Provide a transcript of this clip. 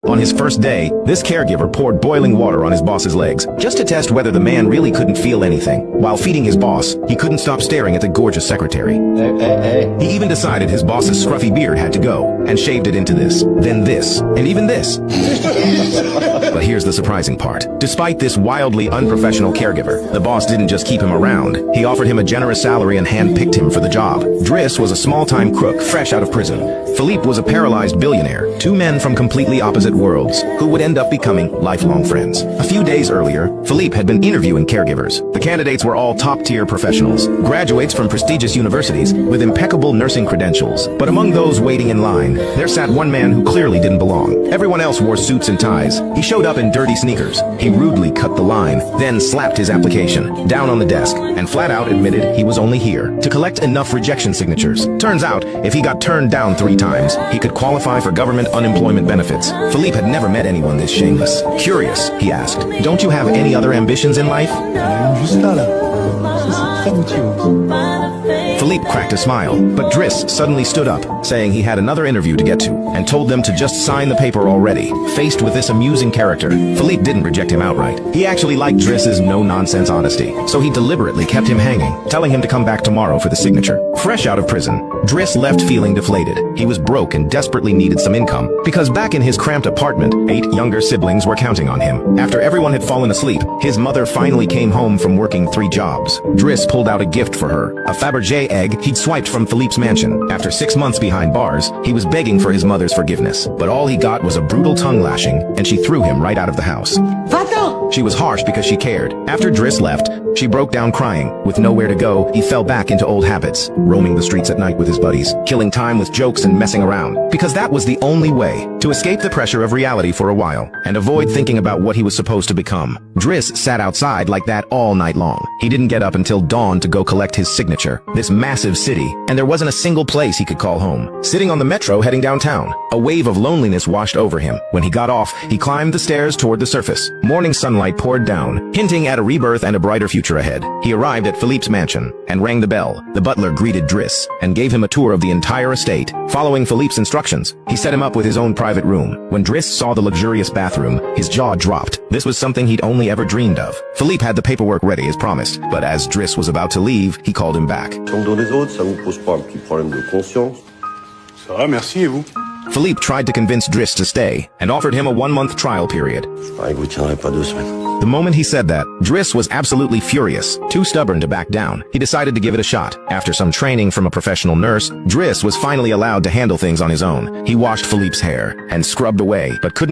On his first day, this caregiver poured boiling water on his boss's legs, just to test whether the man really couldn't feel anything. While feeding his boss, he couldn't stop staring at the gorgeous secretary. He even decided his boss's scruffy beard had to go, and shaved it into this, then this, and even this. But here's the surprising part. Despite this wildly unprofessional caregiver, the boss didn't just keep him around. He offered him a generous salary and handpicked him for the job. Driss was a small-time crook fresh out of prison. Philippe was a paralyzed billionaire, two men from completely opposite worlds, who would end up becoming lifelong friends. A few days earlier, Philippe had been interviewing caregivers. The candidates were all top-tier professionals, graduates from prestigious universities with impeccable nursing credentials. But among those waiting in line, there sat one man who clearly didn't belong. Everyone else wore suits and ties. He showed up in dirty sneakers. He rudely cut the line, then slapped his application down on the desk, and flat out admitted he was only here to collect enough rejection signatures. Turns out, if he got turned down 3 times, he could qualify for government unemployment benefits. Philippe had never met anyone this shameless. Curious, he asked, "Don't you have any other ambitions in life?" Philippe cracked a smile, but Driss suddenly stood up, saying he had another interview to get to, and told them to just sign the paper already. Faced with this amusing character, Philippe didn't reject him outright. He actually liked Driss's no-nonsense honesty, so he deliberately kept him hanging, telling him to come back tomorrow for the signature. Fresh out of prison, Driss left feeling deflated. He was broke and desperately needed some income, because back in his cramped apartment, 8 younger siblings were counting on him. After everyone had fallen asleep, his mother finally came home from working 3 jobs. Driss pulled out a gift for her, a Fabergé egg he'd swiped from Philippe's mansion. After 6 months behind bars, he was begging for his mother's forgiveness, but all he got was a brutal tongue lashing, and she threw him right out of the house. She was harsh because she cared. After Driss left, she broke down crying. With nowhere to go, he fell back into old habits, roaming the streets at night with his buddies, killing time with jokes and messing around, because that was the only way to escape the pressure of reality for a while, and avoid thinking about what he was supposed to become. Driss sat outside like that all night long. He didn't get up until dawn to go collect his signature. This massive city, and there wasn't a single place he could call home. Sitting on the metro heading downtown, a wave of loneliness washed over him. When he got off, he climbed the stairs toward the surface. Morning sunlight poured down, hinting at a rebirth and a brighter future ahead. He arrived at Philippe's mansion and rang the bell. The butler greeted Driss and gave him a tour of the entire estate. Following Philippe's instructions, he set him up with his own private room. When Driss saw the luxurious bathroom, his jaw dropped. This was something he'd only ever dreamed of. Philippe had the paperwork ready as promised, but as Driss was about to leave, he called him back. Ça va, merci, et vous? Philippe tried to convince Driss to stay and offered him a 1-month trial period. The moment he said that, Driss was absolutely furious, too stubborn to back down. He decided to give it a shot. After some training from a professional nurse, Driss was finally allowed to handle things on his own. He washed Philippe's hair and scrubbed away, but couldn't